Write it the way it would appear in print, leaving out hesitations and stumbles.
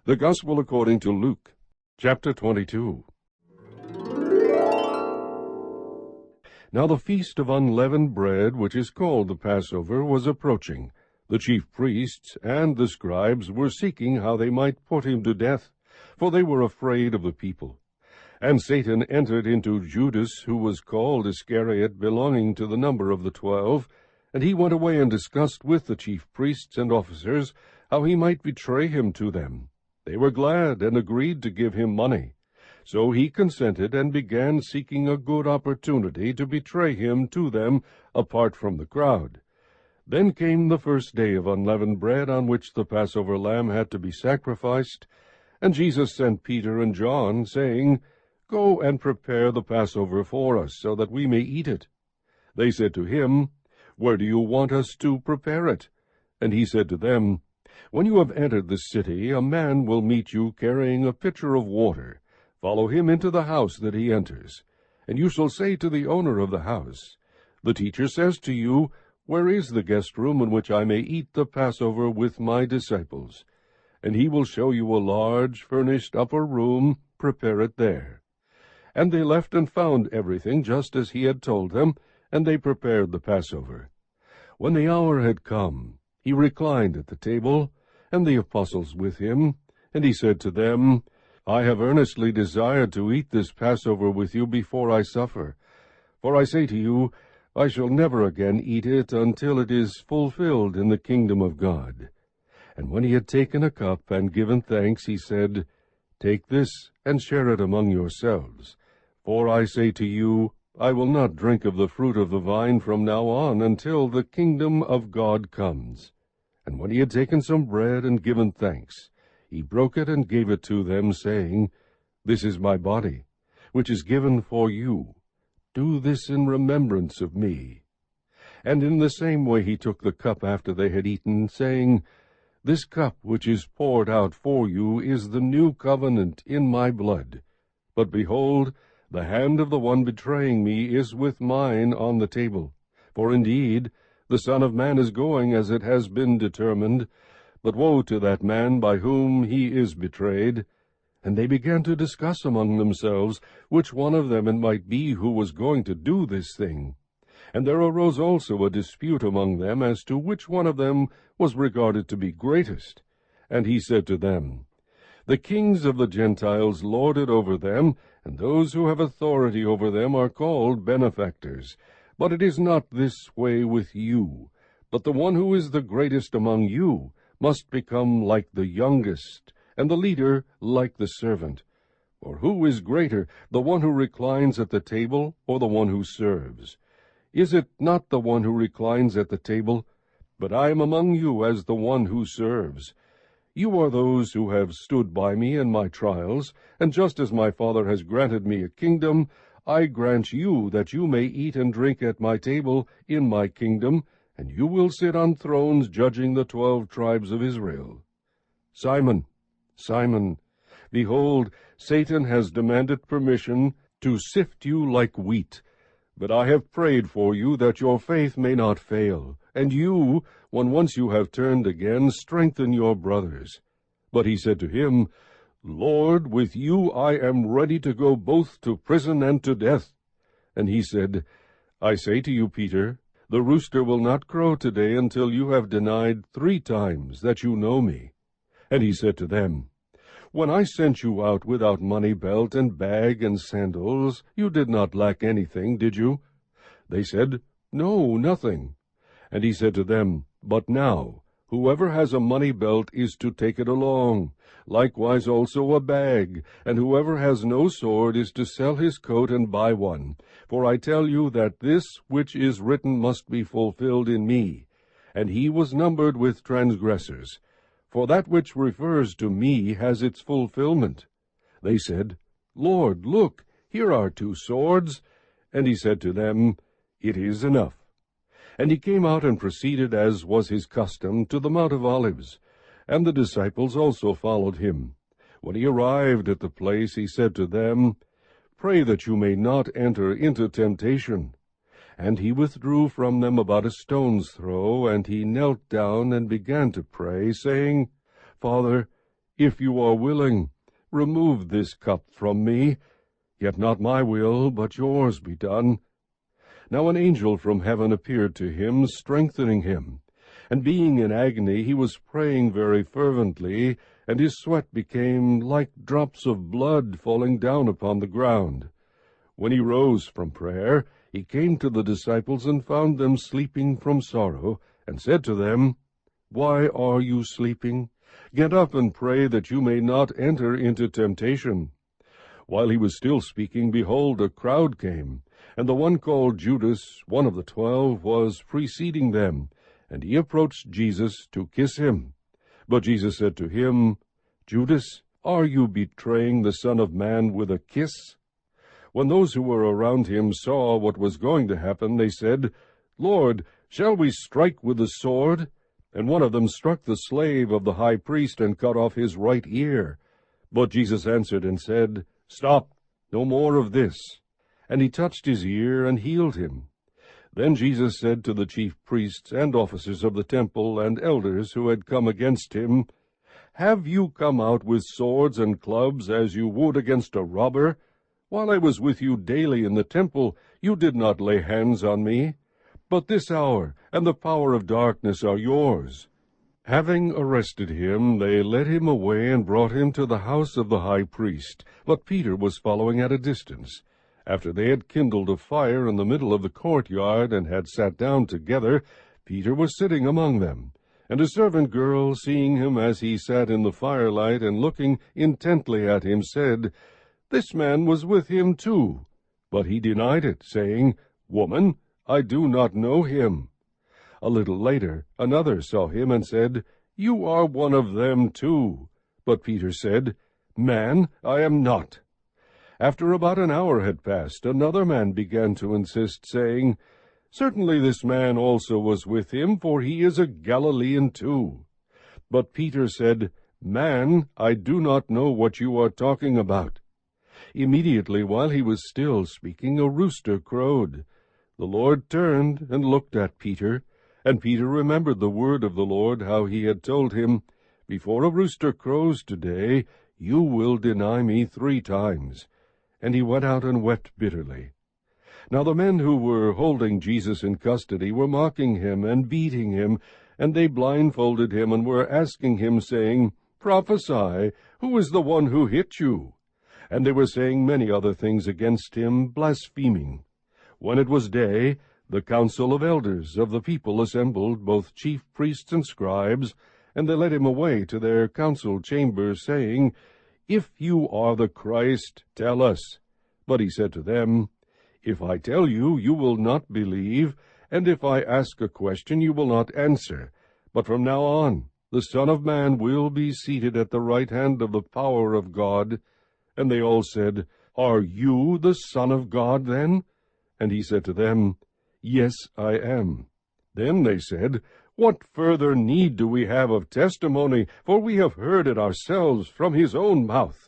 The Gospel according to Luke, chapter 22. Now the feast of unleavened bread, which is called the Passover, was approaching. The chief priests and the scribes were seeking how they might put him to death, for they were afraid of the people. And Satan entered into Judas, who was called Iscariot, belonging to the number of the 12, and he went away and discussed with the chief priests and officers how he might betray him to them. They were glad and agreed to give him money. So he consented and began seeking a good opportunity to betray him to them apart from the crowd. Then came the first day of unleavened bread, on which the Passover lamb had to be sacrificed, and Jesus sent Peter and John, saying, "Go and prepare the Passover for us, so that we may eat it." They said to him, "Where do you want us to prepare it?" And he said to them, "When you have entered the city, a man will meet you carrying a pitcher of water. Follow him into the house that he enters. And you shall say to the owner of the house, 'The teacher says to you, Where is the guest room in which I may eat the Passover with my disciples?' And he will show you a large, furnished upper room. Prepare it there." And they left and found everything just as he had told them, and they prepared the Passover. When the hour had come, he reclined at the table, and the apostles with him, and he said to them, "I have earnestly desired to eat this Passover with you before I suffer. For I say to you, I shall never again eat it until it is fulfilled in the kingdom of God." And when he had taken a cup and given thanks, he said, "Take this and share it among yourselves. For I say to you, I will not drink of the fruit of the vine from now on until the kingdom of God comes." And when he had taken some bread and given thanks, he broke it and gave it to them, saying, "This is my body, which is given for you. Do this in remembrance of me." And in the same way he took the cup after they had eaten, saying, "This cup which is poured out for you is the new covenant in my blood. But behold, the hand of the one betraying me is with mine on the table. For indeed, the Son of Man is going as it has been determined, but woe to that man by whom he is betrayed." And they began to discuss among themselves which one of them it might be who was going to do this thing. And there arose also a dispute among them as to which one of them was regarded to be greatest. And he said to them, "The kings of the Gentiles lord it over them, and those who have authority over them are called benefactors. But it is not this way with you. But the one who is the greatest among you must become like the youngest, and the leader like the servant. For who is greater, the one who reclines at the table, or the one who serves? Is it not the one who reclines at the table? But I am among you as the one who serves. You are those who have stood by me in my trials, and just as my Father has granted me a kingdom, I grant you that you may eat and drink at my table in my kingdom, and you will sit on thrones judging the 12 tribes of Israel. Simon, Simon, behold, Satan has demanded permission to sift you like wheat. But I have prayed for you that your faith may not fail, and you, when once you have turned again, strengthen your brothers." But he said to him, "Lord, with you I am ready to go both to prison and to death." And he said, "I say to you, Peter, the rooster will not crow today until you have denied 3 times that you know me." And he said to them, "When I sent you out without money belt and bag and sandals, you did not lack anything, did you?" They said, "No, nothing." And he said to them, "But now, whoever has a money belt is to take it along, likewise also a bag, and whoever has no sword is to sell his coat and buy one. For I tell you that this which is written must be fulfilled in me." And he was numbered with transgressors. For that which refers to me has its fulfillment. They said, "Lord, look, here are 2 swords." And he said to them, "It is enough." And he came out and proceeded, as was his custom, to the Mount of Olives. And the disciples also followed him. When he arrived at the place, he said to them, "Pray that you may not enter into temptation." And he withdrew from them about a stone's throw, and he knelt down and began to pray, saying, "Father, If you are willing, remove this cup from me. Yet not my will, but yours be done. Now an angel from heaven appeared to him, strengthening him. And being in agony, he was praying very fervently, and his sweat became like drops of blood falling down upon the ground. When he rose from prayer, he came to the disciples and found them sleeping from sorrow, and said to them, Why are you sleeping? Get up and pray that you may not enter into temptation. While he was still speaking, behold, a crowd came, and the one called Judas, one of the 12, was preceding them, and he approached Jesus to kiss him. But Jesus said to him, Judas, are you betraying the Son of Man with a kiss? When those who were around him saw what was going to happen, they said, Lord, shall we strike with the sword? And one of them struck the slave of the high priest and cut off his right ear. But Jesus answered and said, Stop, no more of this. And he touched his ear and healed him. Then Jesus said to the chief priests and officers of the temple and elders who had come against him, Have you come out with swords and clubs as you would against a robber? While I was with you daily in the temple, you did not lay hands on me. But this hour and the power of darkness are yours. Having arrested him, they led him away and brought him to the house of the high priest. But Peter was following at a distance. After they had kindled a fire in the middle of the courtyard and had sat down together, Peter was sitting among them. And a servant girl, seeing him as he sat in the firelight and looking intently at him, said, This man was with him too. But he denied it, saying, Woman, I do not know him. A little later another saw him and said, You are one of them too. But Peter said, Man, I am not. After about an hour had passed, another man began to insist, saying, Certainly this man also was with him, for he is a Galilean too. But Peter said, Man, I do not know what you are talking about. Immediately while he was still speaking, a rooster crowed. The Lord turned and looked at Peter, and Peter remembered the word of the Lord, how he had told him, Before a rooster crows today, you will deny me 3 times. And he went out and wept bitterly. Now the men who were holding Jesus in custody were mocking him and beating him, and they blindfolded him and were asking him, saying, Prophesy, who is the one who hit you? And they were saying many other things against him, blaspheming. When it was day, the council of elders of the people assembled, both chief priests and scribes, and they led him away to their council chamber, saying, If you are the Christ, tell us. But he said to them, If I tell you, you will not believe, and if I ask a question, you will not answer. But from now on, the Son of Man will be seated at the right hand of the power of God. And they all said, Are you the Son of God, then? And he said to them, Yes, I am. Then they said, What further need do we have of testimony? For we have heard it ourselves from his own mouth.